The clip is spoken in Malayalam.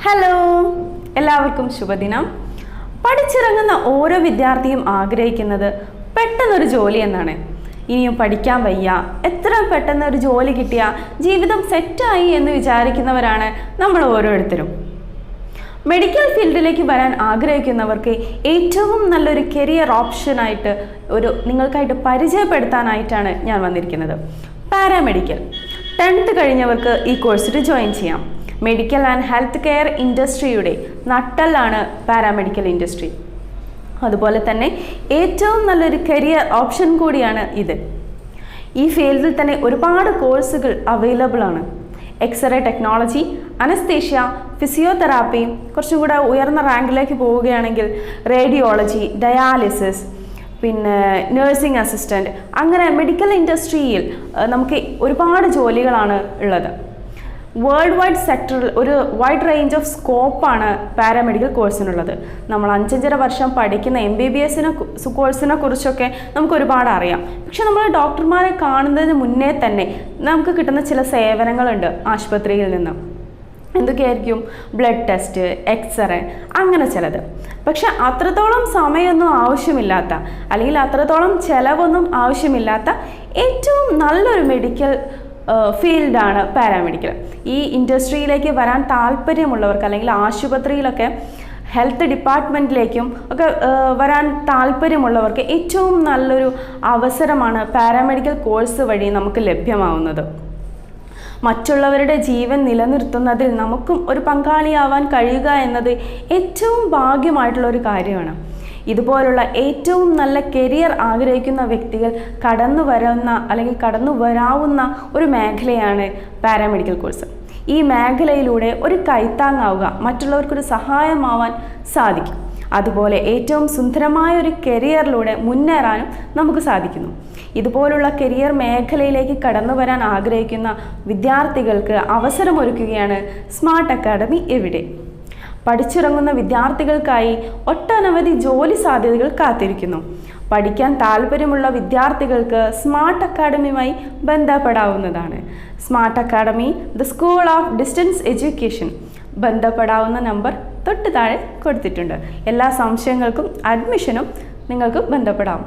ഹലോ, എല്ലാവർക്കും ശുഭദിനം. പഠിച്ചിറങ്ങുന്ന ഓരോ വിദ്യാർത്ഥിയും ആഗ്രഹിക്കുന്നത് പെട്ടെന്നൊരു ജോലി എന്നാണ്. ഇനിയും പഠിക്കാൻ വയ്യ, എത്ര പെട്ടെന്ന് ഒരു ജോലി കിട്ടിയാൽ ജീവിതം സെറ്റായി എന്ന് വിചാരിക്കുന്നവരാണ് നമ്മൾ ഓരോരുത്തരും. മെഡിക്കൽ ഫീൽഡിലേക്ക് വരാൻ ആഗ്രഹിക്കുന്നവർക്ക് ഏറ്റവും നല്ലൊരു കരിയർ ഓപ്ഷനായിട്ട് നിങ്ങൾക്കായിട്ട് പരിചയപ്പെടുത്താനായിട്ടാണ് ഞാൻ വന്നിരിക്കുന്നത്. പാരാമെഡിക്കൽ 10th കഴിഞ്ഞവർക്ക് ഈ കോഴ്സിൽ ജോയിൻ ചെയ്യാം. മെഡിക്കൽ ആൻഡ് ഹെൽത്ത് കെയർ ഇൻഡസ്ട്രിയുടെ നട്ടെല്ലാണ് പാരാമെഡിക്കൽ ഇൻഡസ്ട്രി. അതുപോലെ തന്നെ ഏറ്റവും നല്ലൊരു കരിയർ ഓപ്ഷൻ കൂടിയാണ് ഇത്. ഈ ഫീൽഡിൽ തന്നെ ഒരുപാട് കോഴ്സുകൾ അവൈലബിൾ ആണ്. എക്സ്റേ ടെക്നോളജി, അനസ്തേഷ്യ, ഫിസിയോതെറാപ്പി, കുറച്ചും കൂടെ ഉയർന്ന റാങ്കിലേക്ക് പോവുകയാണെങ്കിൽ റേഡിയോളജി, ഡയാലിസിസ്, പിന്നെ നഴ്സിംഗ് അസിസ്റ്റൻറ്റ്, അങ്ങനെ മെഡിക്കൽ ഇൻഡസ്ട്രിയിൽ നമുക്ക് ഒരുപാട് ജോലികളാണ് ഉള്ളത്. വേൾഡ് വൈഡ് സെക്ടറിൽ ഒരു വൈഡ് റേഞ്ച് ഓഫ് സ്കോപ്പാണ് പാരാമെഡിക്കൽ കോഴ്സിനുള്ളത്. നമ്മൾ 5.5 വർഷം പഠിക്കുന്ന MBBS കോഴ്സിനെ കുറിച്ചൊക്കെ നമുക്ക് ഒരുപാട് അറിയാം. പക്ഷെ നമ്മൾ ഡോക്ടർമാരെ കാണുന്നതിന് മുന്നേ തന്നെ നമുക്ക് കിട്ടുന്ന ചില സേവനങ്ങളുണ്ട് ആശുപത്രിയിൽ നിന്ന്. എന്തൊക്കെയായിരിക്കും? ബ്ലഡ് ടെസ്റ്റ്, എക്സ്റേ, അങ്ങനെ ചിലത്. പക്ഷെ അത്രത്തോളം സമയമൊന്നും ആവശ്യമില്ലാത്ത, അല്ലെങ്കിൽ അത്രത്തോളം ചിലവൊന്നും ആവശ്യമില്ലാത്ത ഏറ്റവും നല്ലൊരു മെഡിക്കൽ ഫീൽഡാണ് പാരാമെഡിക്കൽ. ഈ ഇൻഡസ്ട്രിയിലേക്ക് വരാൻ താല്പര്യമുള്ളവർക്ക്, അല്ലെങ്കിൽ ആശുപത്രിയിലൊക്കെ ഹെൽത്ത് ഡിപ്പാർട്ട്മെൻറ്റിലേക്കും ഒക്കെ വരാൻ താല്പര്യമുള്ളവർക്ക് ഏറ്റവും നല്ലൊരു അവസരമാണ് പാരാമെഡിക്കൽ കോഴ്സ് വഴി നമുക്ക് ലഭ്യമാവുന്നത്. മറ്റുള്ളവരുടെ ജീവൻ നിലനിർത്തുന്നതിൽ നമുക്കും ഒരു പങ്കാളിയാവാൻ കഴിയുക എന്നത് ഏറ്റവും ഭാഗ്യമായിട്ടുള്ള ഒരു കാര്യമാണ്. ഇതുപോലുള്ള ഏറ്റവും നല്ല കരിയർ ആഗ്രഹിക്കുന്ന വ്യക്തികൾ കടന്നു വരാവുന്ന ഒരു മേഖലയാണ് പാരാമെഡിക്കൽ കോഴ്സ്. ഈ മേഖലയിലൂടെ ഒരു കൈത്താങ്ങാവുക, മറ്റുള്ളവർക്കൊരു സഹായമാവാൻ സാധിക്കും. അതുപോലെ ഏറ്റവും സുന്ദരമായ ഒരു കരിയറിലൂടെ മുന്നേറാനും നമുക്ക് സാധിക്കുന്നു. ഇതുപോലുള്ള കരിയർ മേഖലയിലേക്ക് കടന്നു വരാൻ ആഗ്രഹിക്കുന്ന വിദ്യാർത്ഥികൾക്ക് അവസരമൊരുക്കുകയാണ് സ്മാർട്ട് അക്കാഡമി എവിടെ. പഠിച്ചിറങ്ങുന്ന വിദ്യാർത്ഥികൾക്കായി ഒട്ടനവധി ജോലി സാധ്യതകൾ കാത്തിരിക്കുന്നു. പഠിക്കാൻ താല്പര്യമുള്ള വിദ്യാർത്ഥികൾക്ക് സ്മാർട്ട് അക്കാഡമിയുമായി ബന്ധപ്പെടാവുന്നതാണ്. Smart academy, the school of distance education. ബന്ധപ്പെടാവുന്ന നമ്പർ തൊട്ട് താഴെ കൊടുത്തിട്ടുണ്ട്. എല്ലാ സംശയങ്ങൾക്കും അഡ്മിഷനും നിങ്ങൾക്ക് ബന്ധപ്പെടാം.